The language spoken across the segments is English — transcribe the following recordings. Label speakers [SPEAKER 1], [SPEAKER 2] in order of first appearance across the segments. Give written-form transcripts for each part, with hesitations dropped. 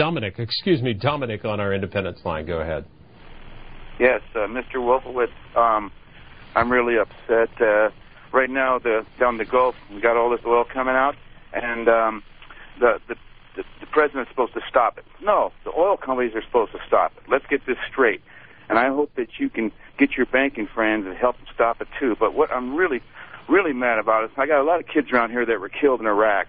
[SPEAKER 1] Dominic on our Independence line. Go ahead.
[SPEAKER 2] Yes, Mr. Wolfiwitz, I'm really upset. Right now, down the Gulf, we got all this oil coming out, and the president's supposed to stop it. No, the oil companies are supposed to stop it. Let's get this straight. And I hope that you can get your banking friends and help them stop it, too. But what I'm really, really mad about is I got a lot of kids around here that were killed in Iraq.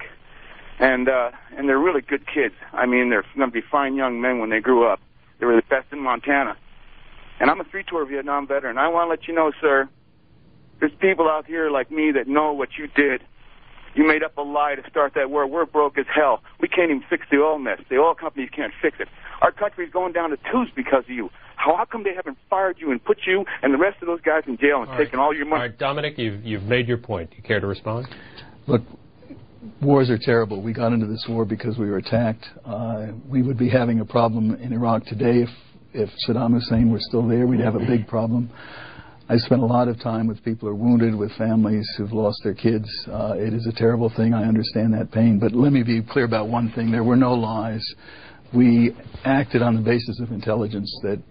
[SPEAKER 2] And they're really good kids. I mean, they're going to be fine young men when they grew up. They were the best in Montana. And I'm a three-tour Vietnam veteran. I want to let you know, sir, there's people out here like me that know what you did. You made up a lie to start that war. We're broke as hell. We can't even fix the oil mess. The oil companies can't fix it. Our country's going down the tubes because of you. How come they haven't fired you and put you and the rest of those guys in jail and taken all your money?
[SPEAKER 1] All right, Dominic, you've made your point. Do you care to respond?
[SPEAKER 3] Look, wars are terrible. We got into this war because we were attacked. We would be having a problem in Iraq today if Saddam Hussein were still there. We'd have a big problem. I spent a lot of time with people who are wounded, with families who've lost their kids. It is a terrible thing. I understand that pain. But let me be clear about one thing. There were no lies. We acted on the basis of intelligence that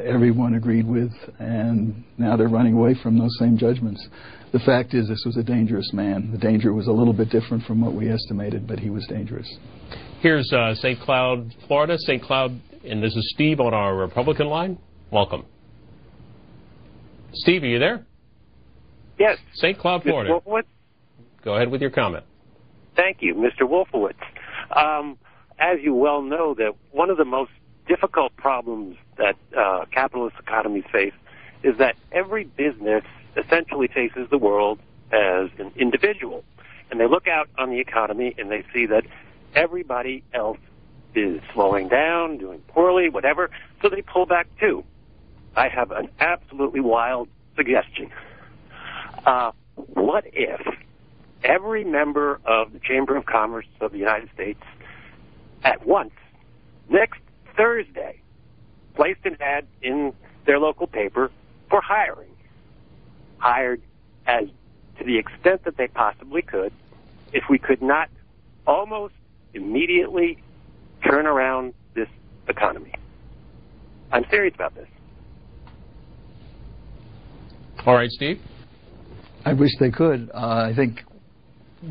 [SPEAKER 3] everyone agreed with, and now they're running away from those same judgments. The fact is, this was a dangerous man. The danger was a little bit different from what we estimated, but he was dangerous.
[SPEAKER 1] Here's St. Cloud, Florida. St. Cloud, and this is Steve on our Republican line. Welcome. Steve, are you there?
[SPEAKER 4] Yes.
[SPEAKER 1] St. Cloud, Florida.
[SPEAKER 4] Mr. Wolfiwitz?
[SPEAKER 1] Go ahead with your comment.
[SPEAKER 4] Thank you, Mr. Wolfiwitz. As you well know, that one of the most difficult problems that capitalist economies face is that every business essentially faces the world as an individual. And they look out on the economy and they see that everybody else is slowing down, doing poorly, whatever, so they pull back too. I have an absolutely wild suggestion. What if every member of the Chamber of Commerce of the United States at once, next Thursday, placed an ad in their local paper for hiring? Hired as to the extent that they possibly could, if we could not almost immediately turn around this economy. I'm serious about this.
[SPEAKER 1] All right, Steve?
[SPEAKER 3] I wish they could. I think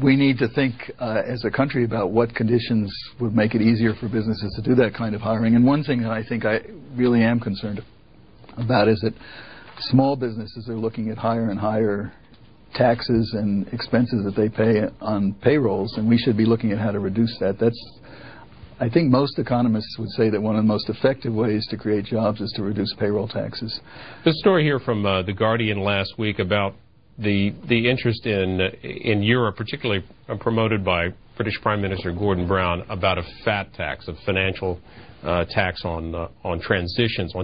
[SPEAKER 3] we need to think as a country about what conditions would make it easier for businesses to do that kind of hiring. And one thing that I think I really am concerned about is that small businesses are looking at higher and higher taxes and expenses that they pay on payrolls, and we should be looking at how to reduce that. I think most economists would say that one of the most effective ways to create jobs is to reduce payroll taxes.
[SPEAKER 1] The story here from The Guardian last week about the interest in Europe, particularly promoted by British Prime Minister Gordon Brown, about a fat tax, a financial tax on transactions,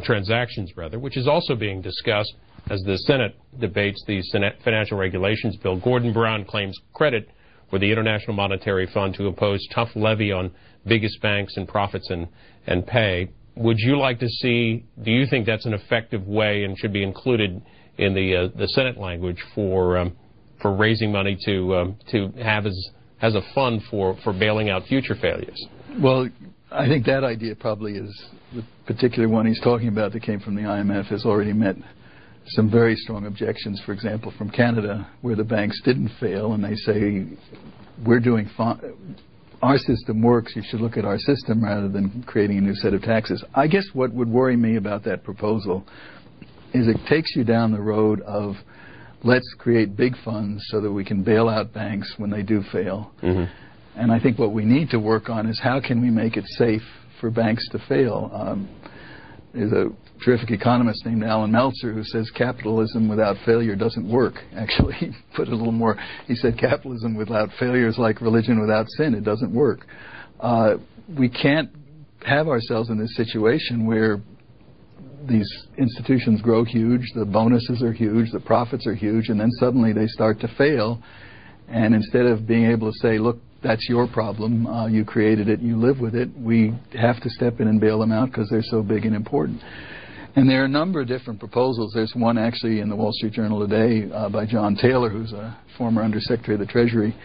[SPEAKER 1] which is also being discussed as the Senate debates the Senate Financial Regulations Bill. Gordon Brown claims credit for the International Monetary Fund to impose tough levy on biggest banks and profits and pay. Would you like to see, do you think that's an effective way and should be included in the Senate language for raising money to have as a fund for bailing out future failures?
[SPEAKER 3] Well, I think that idea probably is the particular one he's talking about that came from the IMF has already met some very strong objections, for example, from Canada, where the banks didn't fail, and they say, we're doing fine. Our system works. You should look at our system rather than creating a new set of taxes. I guess what would worry me about that proposal is it takes you down the road of let's create big funds so that we can bail out banks when they do fail. Mm-hmm. And I think what we need to work on is how can we make it safe for banks to fail. There's a terrific economist named Alan Meltzer who says capitalism without failure doesn't work. Actually, he put it a little more. He said capitalism without failure is like religion without sin. It doesn't work. We can't have ourselves in this situation where these institutions grow huge, the bonuses are huge, the profits are huge, and then suddenly they start to fail. And instead of being able to say, look, that's your problem, you created it, you live with it, we have to step in and bail them out because they're so big and important. And there are a number of different proposals. There's one actually in the Wall Street Journal today by John Taylor, who's a former Undersecretary of the Treasury,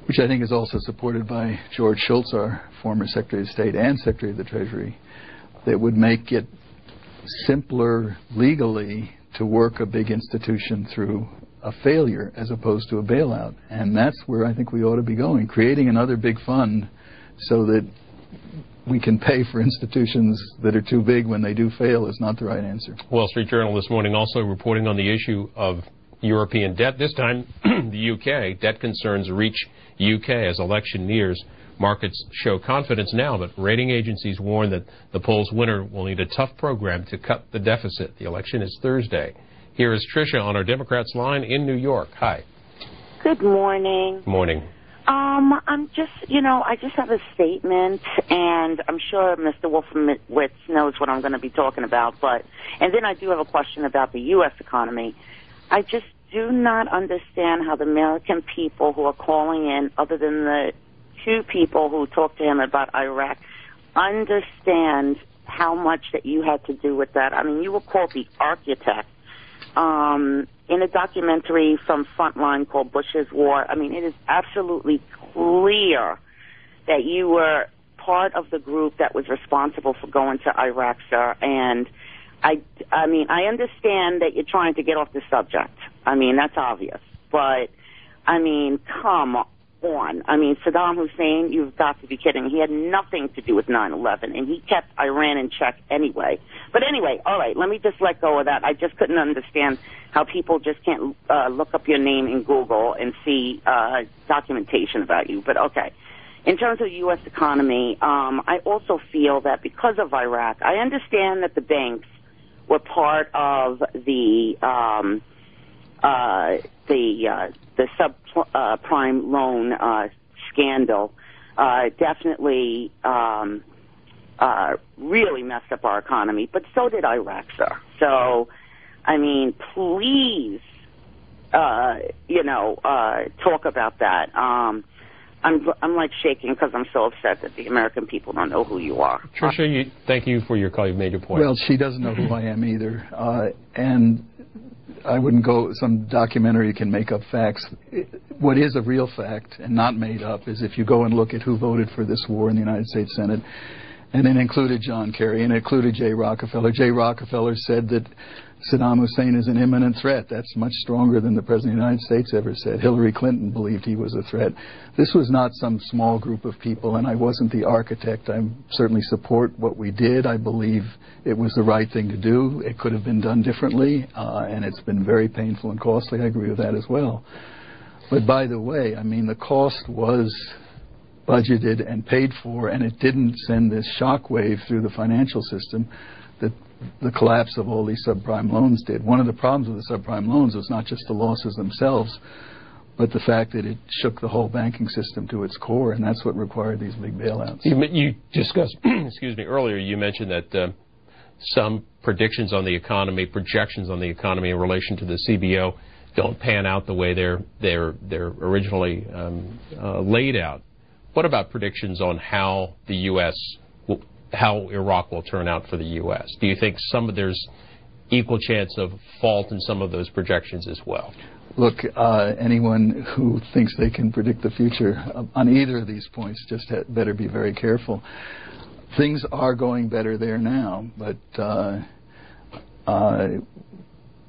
[SPEAKER 3] which I think is also supported by George Shultz, our former Secretary of State and Secretary of the Treasury, that would make it simpler legally to work a big institution through a failure as opposed to a bailout. And that's where I think we ought to be going, creating another big fund so that we can pay for institutions that are too big when they do fail is not the right answer.
[SPEAKER 1] Wall Street Journal this morning also reporting on the issue of European debt. This time, the UK. Debt concerns reach UK as election nears. Markets show confidence now, but rating agencies warn that the poll's winner will need a tough program to cut the deficit. The election is Thursday. Here is Tricia on our Democrats line in New York. Hi.
[SPEAKER 5] Good morning.
[SPEAKER 1] Morning.
[SPEAKER 5] I just have a statement, and I'm sure Mr. Wolfiwitz knows what I'm going to be talking about, and then I do have a question about the U.S. economy. I just do not understand how the American people who are calling in, other than the two people who talked to him about Iraq, understand how much that you had to do with that. I mean, you were called the architect. In a documentary from Frontline called Bush's War, I mean, it is absolutely clear that you were part of the group that was responsible for going to Iraq, sir. And I understand that you're trying to get off the subject. I mean, that's obvious. But, I mean, come on. I mean, Saddam Hussein, you've got to be kidding. He had nothing to do with 9/11, and he kept Iran in check anyway. But anyway, all right, let me just let go of that. I just couldn't understand how people just can't look up your name in Google and see documentation about you. But okay. In terms of the U.S. economy, I also feel that because of Iraq, I understand that the banks were part of the subprime loan scandal. Definitely really messed up our economy, but so did Iraq, sir. So, I mean, please, talk about that. I'm like shaking because I'm so upset that the American people don't know who you are.
[SPEAKER 1] Tricia, thank you for your call. You've made your point.
[SPEAKER 3] Well, she doesn't know who I am either. And I wouldn't go, some documentary can make up facts. What is a real fact and not made up is if you go and look at who voted for this war in the United States Senate, and it included John Kerry and it included Jay Rockefeller. Jay Rockefeller said that Saddam Hussein is an imminent threat. That's much stronger than the President of the United States ever said. Hillary Clinton believed he was a threat. This was not some small group of people, and I wasn't the architect. I certainly support what we did. I believe it was the right thing to do. It could have been done differently, and it's been very painful and costly. I agree with that as well. But by the way, I mean, the cost was budgeted and paid for, and it didn't send this shockwave through the financial system that the collapse of all these subprime loans did. One of the problems with the subprime loans was not just the losses themselves, but the fact that it shook the whole banking system to its core, and that's what required these big bailouts.
[SPEAKER 1] You discussed, earlier you mentioned that some predictions on the economy, projections on the economy in relation to the CBO don't pan out the way they're originally laid out. What about predictions on how the U.S. how Iraq will turn out for the U.S.? Do you think there's equal chance of fault in some of those projections as well?
[SPEAKER 3] Look, anyone who thinks they can predict the future on either of these points just better be very careful. Things are going better there now, but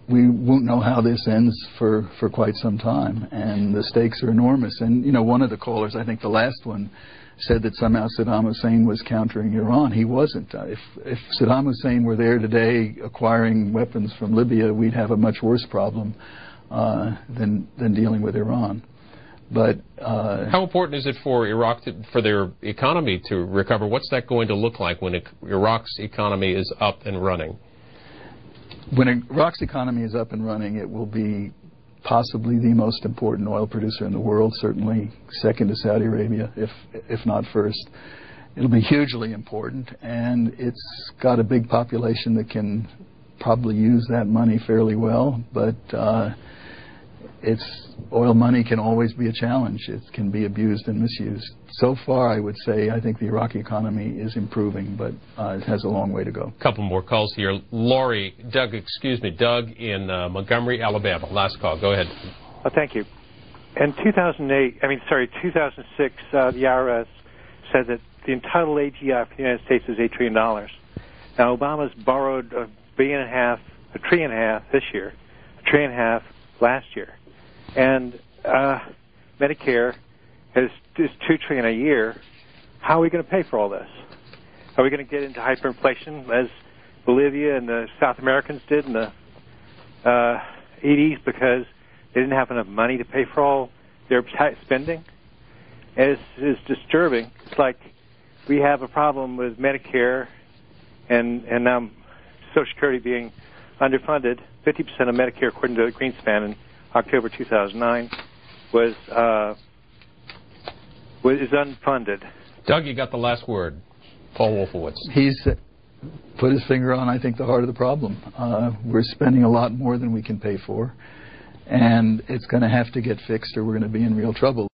[SPEAKER 3] we won't know how this ends for quite some time, and the stakes are enormous. And, one of the callers, I think the last one, said that somehow Saddam Hussein was countering Iran. He wasn't. If Saddam Hussein were there today acquiring weapons from Libya, we'd have a much worse problem than dealing with Iran. But
[SPEAKER 1] how important is it for Iraq for their economy to recover? What's that going to look like when Iraq's economy is up and running?
[SPEAKER 3] When Iraq's economy is up and running, it will be possibly the most important oil producer in the world, certainly second to Saudi Arabia, if not first. It'll be hugely important, and it's got a big population that can probably use that money fairly well, but oil money can always be a challenge. It can be abused and misused. So far, I would say I think the Iraqi economy is improving, but it has a long way to go.
[SPEAKER 1] A couple more calls here. Doug in Montgomery, Alabama. Last call. Go ahead.
[SPEAKER 6] Thank you. In 2006, the IRS said that the entitled AGI for the United States is $8 trillion. Now, Obama's borrowed $1.5 trillion this year, $1.5 trillion last year. And Medicare is $2 trillion a year. How are we going to pay for all this? Are we going to get into hyperinflation as Bolivia and the South Americans did in the 80s because they didn't have enough money to pay for all their spending? It's disturbing. It's like we have a problem with Medicare and now Social Security being underfunded. 50% of Medicare, according to Greenspan in October 2009, is unfunded.
[SPEAKER 1] Doug, you got the last word. Paul Wolfiwitz.
[SPEAKER 3] He's put his finger on, I think, the heart of the problem. We're spending a lot more than we can pay for, and it's going to have to get fixed or we're going to be in real trouble.